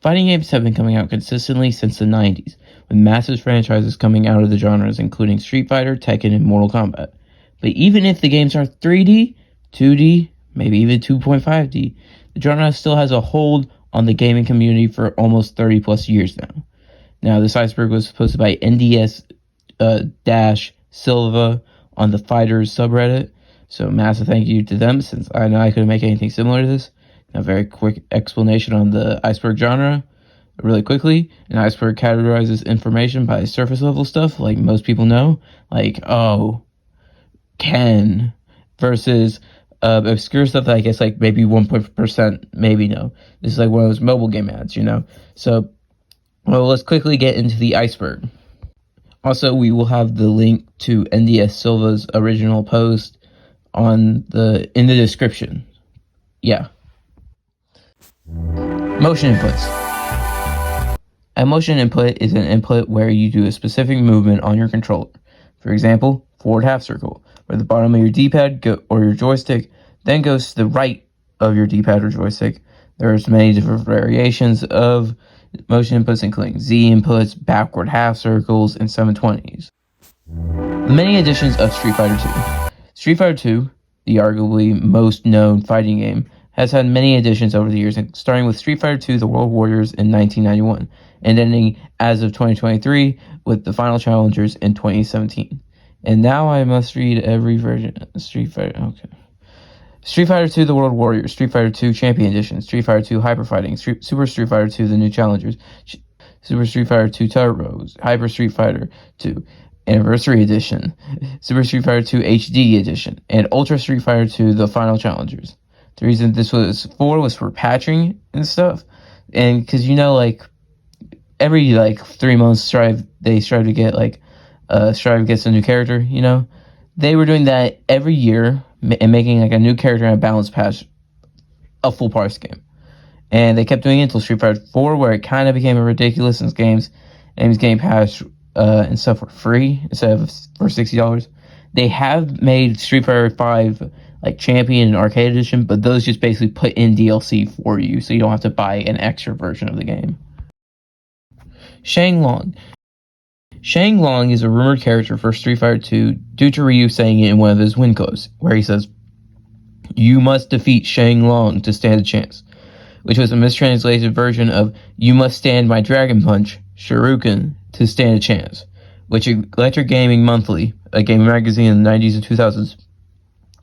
Fighting games have been coming out consistently since the 90s, with massive franchises coming out of the genres including Street Fighter, Tekken, and Mortal Kombat. But even if the games are 3D, 2D, maybe even 2.5D, the genre still has a hold on the gaming community for almost 30 plus years now. Now, this Iceberg was posted by NDS Silva on the Fighters subreddit, so massive thank you to them, since I know I couldn't make anything similar to this. A very quick explanation on the Iceberg genre. Really quickly, an iceberg categorizes information by surface level stuff, like most people know, like, oh, Ken, versus obscure stuff that I guess like maybe 1% maybe know. This is like one of those mobile game ads, you know? So, well, let's quickly get into the Iceberg. Also, we will have the link to NDS Silva's original post in the description. Yeah. Motion inputs. A motion input is an input where you do a specific movement on your controller. For example, forward half circle, where the bottom of your D-pad or your joystick then goes to the right of your D-pad or joystick. There's many different variations of motion inputs, including Z inputs, backward half circles, and 720s. The many editions of Street Fighter 2. Street Fighter 2, the arguably most known fighting game, has had many editions over the years, starting with Street Fighter 2 The World Warriors in 1991, and ending as of 2023 with the final challengers in 2017. And now I must read every version. Street Fighter 2 The World Warriors, Street Fighter 2 Champion Edition, Street Fighter 2 Hyper Fighting, Super Street Fighter 2 The New Challengers, Super Street Fighter 2 Turbos, Hyper Street Fighter 2 Anniversary Edition, Super Street Fighter 2 HD Edition, and Ultra Street Fighter 2 The Final Challengers. The reason this was for patching and stuff, and because, you know, like every 3 months Strive to get Strive gets a new character, you know. They were doing that every year and making like a new character and a balance patch a full price game, and they kept doing it until Street Fighter 4, where it kind of became ridiculous since games Game Pass and stuff were free instead of for $60. They have made Street Fighter 5 like Champion and Arcade Edition, but those just basically put in DLC for you, so you don't have to buy an extra version of the game. Shang Long. Shang Long is a rumored character for Street Fighter 2 due to Ryu saying it in one of his win quotes, where he says, "You must defeat Shang Long to stand a chance," which was a mistranslated version of "You must stand my Dragon Punch, Shuriken, to stand a chance," which Electric Gaming Monthly, a gaming magazine in the 90s and 2000s,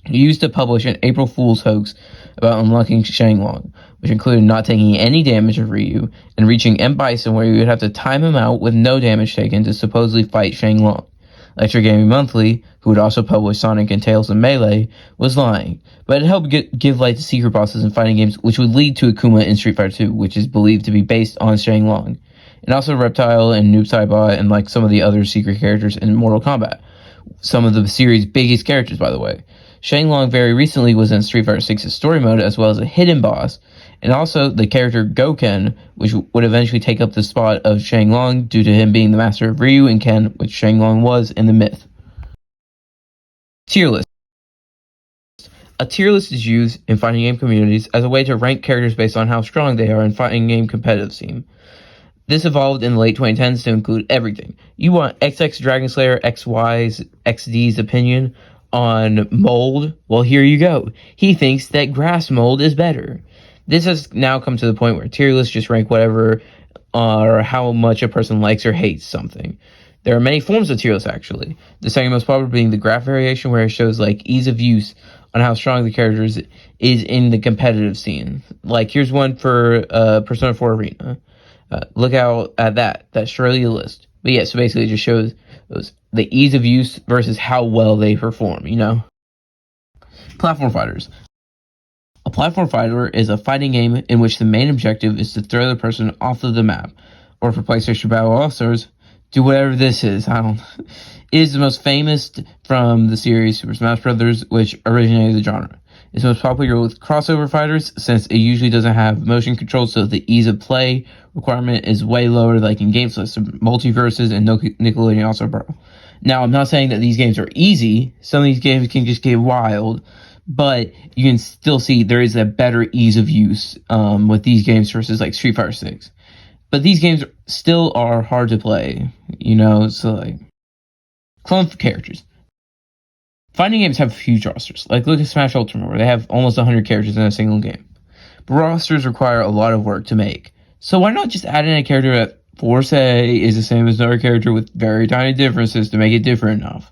used to publish an April Fool's hoax about unlocking Shang Long, which included not taking any damage of Ryu and reaching M. Bison, where you would have to time him out with no damage taken to supposedly fight Shang Long. Electric Gaming Monthly, who would also publish Sonic and Tails and Melee, was lying, but it helped give light to secret bosses in fighting games, which would lead to Akuma in Street Fighter 2, which is believed to be based on Shang Long, and also Reptile and Noob Saibot and like some of the other secret characters in Mortal Kombat. Some of the series' biggest characters, by the way. Shang Long very recently was in Street Fighter 6's story mode, as well as a hidden boss, and also the character Goken, which would eventually take up the spot of Shang Long due to him being the master of Ryu and Ken, which Shang Long was in the myth. Tier list. A tier list is used in fighting game communities as a way to rank characters based on how strong they are in fighting game competitive scene. This evolved in the late 2010s to include everything. You want XX Dragon Slayer XY's XD's opinion on mold? Well, here you go. He thinks that grass mold is better. This has now come to the point where tier lists just rank whatever or how much a person likes or hates something. There are many forms of tier lists, actually. The second most popular being the graph variation, where it shows like ease of use on how strong the character is in the competitive scene. Like, here's one for Persona 4 Arena. Look out at that. That's surely a list. But yeah, so basically it just shows the ease of use versus how well they perform, you know? Platform fighters. A platform fighter is a fighting game in which the main objective is to throw the person off of the map. Or for PlayStation Battle All-Stars, do whatever this is. It is the most famous from the series Super Smash Bros., which originated the genre. It's most popular with crossover fighters, since it usually doesn't have motion control, so the ease of play requirement is way lower, like in games like Multiverses and Nickelodeon All-Star Brawl. Now, I'm not saying that these games are easy. Some of these games can just get wild, but you can still see there is a better ease of use with these games versus like Street Fighter 6. But these games still are hard to play, so like, clone characters. Fighting games have huge rosters, like look at Smash Ultimate, where they have almost 100 characters in a single game. But rosters require a lot of work to make. So why not just add in a character that, for say, is the same as another character with very tiny differences to make it different enough?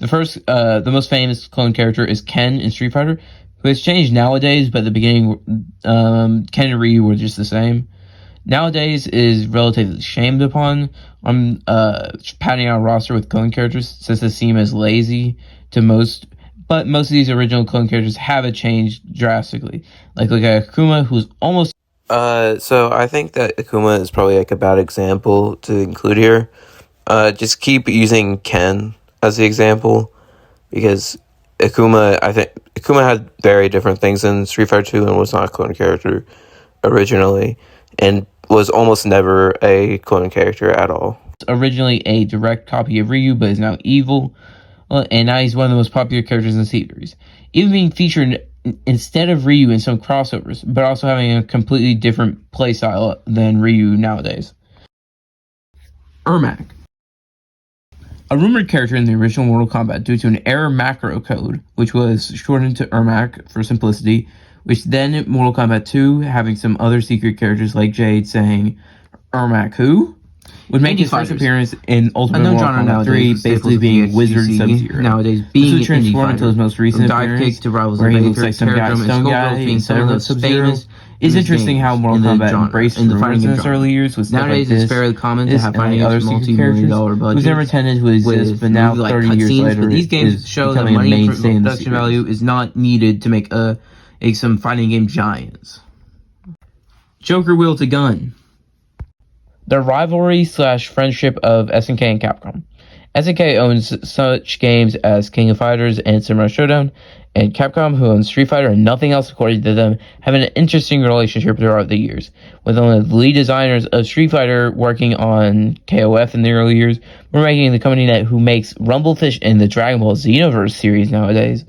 The most famous clone character is Ken in Street Fighter, who has changed nowadays, but at the beginning, Ken and Ryu were just the same. Nowadays is relatively shamed upon. I'm padding out a roster with clone characters since they seem as lazy to most, but most of these original clone characters haven't changed drastically. Like look at Akuma, who's almost... So I think that Akuma is probably like a bad example to include here. Just keep using Ken as the example, because I think Akuma had very different things in Street Fighter 2 and was not a clone character originally, and was almost never a clone character at all. Originally a direct copy of Ryu, but is now evil, and now he's one of the most popular characters in the series. Even being featured instead of Ryu in some crossovers, but also having a completely different playstyle than Ryu nowadays. Ermac. A rumored character in the original Mortal Kombat due to an error macro code, which was shortened to Ermac for simplicity, which then in Mortal Kombat 2, having some other secret characters like Jade saying, Ermac who? Would make his first appearance in Ultimate Mortal Kombat 3, basically being Wizard Sub-Zero. Nowadays, being this would transform into his most recent appearance, to rivals where he looks like some guy, stone guy, instead of Sub-Zero. It's interesting how Mortal Kombat embraced in the fighting in its early years with stuff nowadays like this. It's fairly common to have fighting other games with secret characters multi-million-dollar budgets who's never intended to exist, but now 30 years later, but these games show that money for production value is not needed to make some fighting game giants. Joker wields a gun. The rivalry/friendship of SNK and Capcom. SNK owns such games as King of Fighters and Samurai Showdown, and Capcom, who owns Street Fighter and nothing else according to them, have an interesting relationship throughout the years, with one of the lead designers of Street Fighter working on KOF in the early years. We're making the company who makes Rumblefish and the Dragon Ball Xenoverse series nowadays.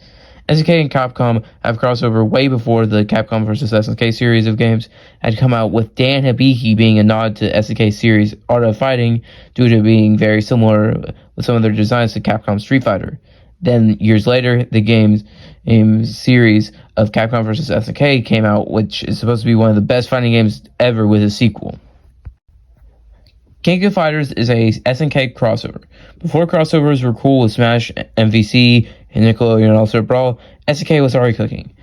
SNK and Capcom have crossover way before the Capcom vs. SNK series of games had come out, with Dan Hibiki being a nod to SNK series Art of Fighting due to being very similar with some of their designs to Capcom Street Fighter. Then, years later, the games series of Capcom vs. SNK came out, which is supposed to be one of the best fighting games ever with a sequel. King of Fighters is a SNK crossover. Before crossovers were cool with Smash, MVC, and Nickelodeon All-Star Brawl, SNK was already cooking.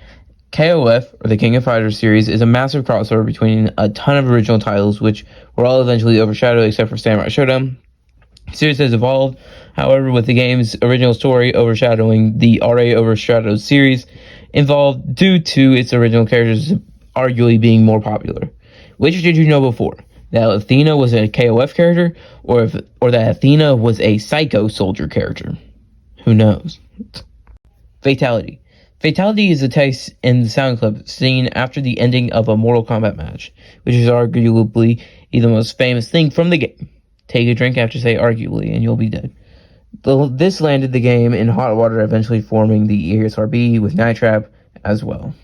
KOF, or the King of Fighters series, is a massive crossover between a ton of original titles, which were all eventually overshadowed except for Samurai Showdown. The series has evolved, however, with the game's original story overshadowing the already overshadowed series involved due to its original characters arguably being more popular. Which did you know before? That Athena was a KOF character, or that Athena was a Psycho Soldier character? Who knows? Fatality. Fatality is a text in the sound clip seen after the ending of a Mortal Kombat match, which is arguably the most famous thing from the game. Take a drink after say arguably, and you'll be dead. This landed the game in hot water, eventually forming the ESRB with Night Trap as well.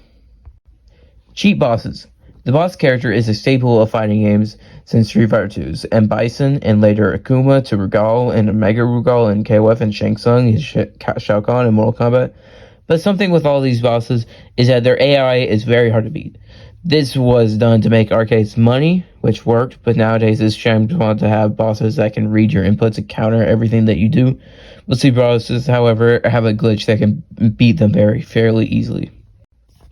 Cheat bosses. The boss character is a staple of fighting games since Street Fighter 2's, and Bison, and later Akuma to Rugal, and Omega Rugal, and KOF, and Shang Tsung, and Shao Kahn in Mortal Kombat. But something with all these bosses is that their AI is very hard to beat. This was done to make arcades money, which worked, but nowadays it's shameful to have bosses that can read your inputs and counter everything that you do. Most of these bosses, however, have a glitch that can beat them fairly easily.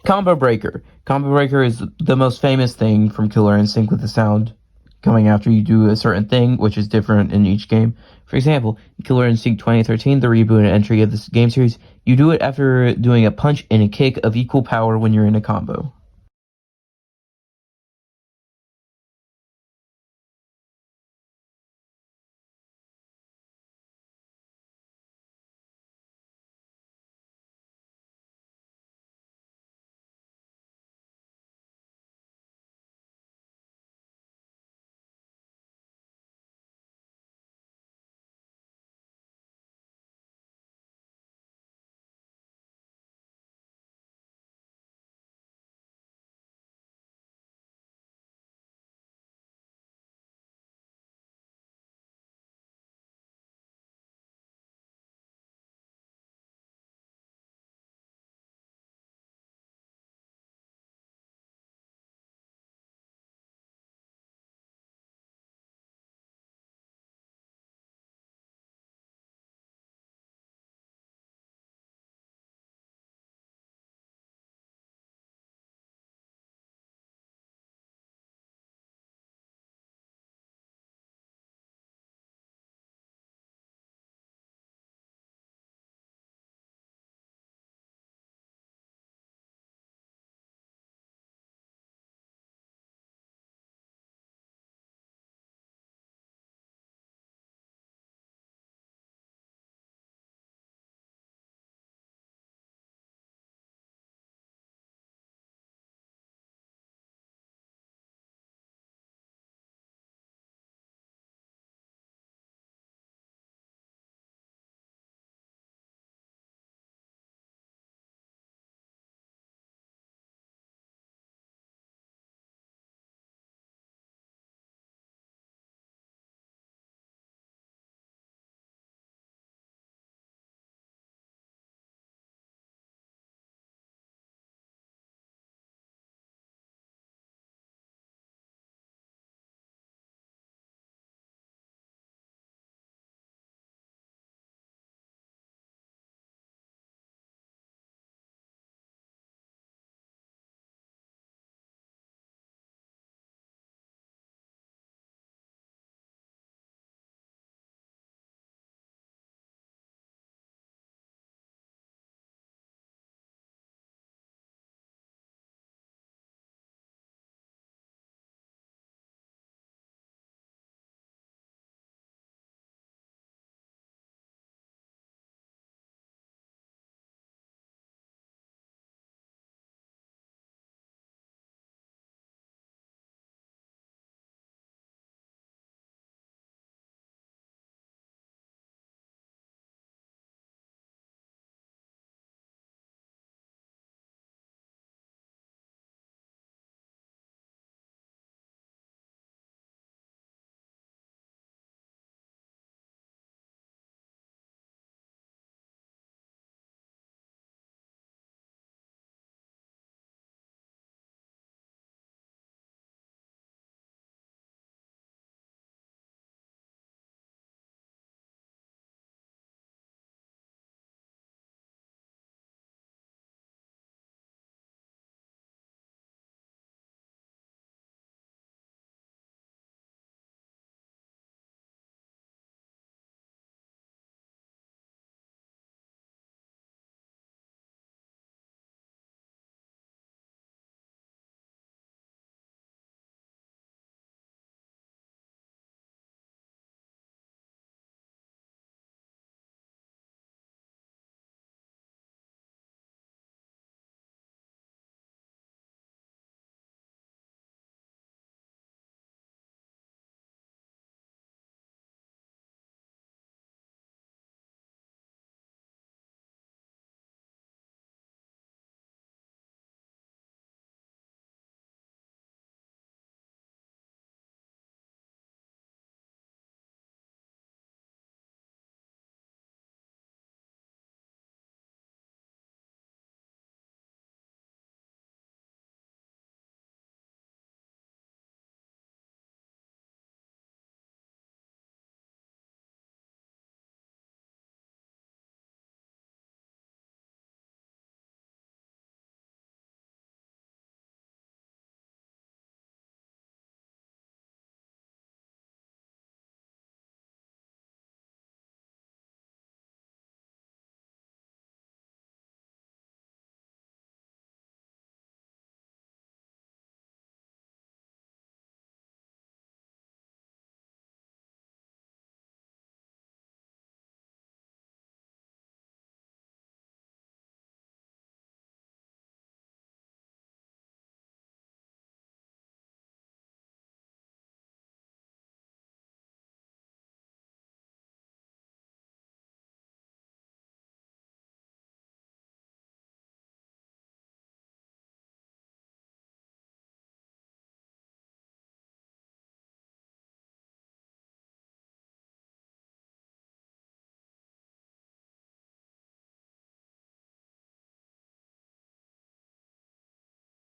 Combo Breaker. Combo Breaker is the most famous thing from Killer Instinct, with the sound coming after you do a certain thing, which is different in each game. For example, in Killer Instinct 2013, the reboot and entry of this game series, you do it after doing a punch and a kick of equal power when you're in a combo.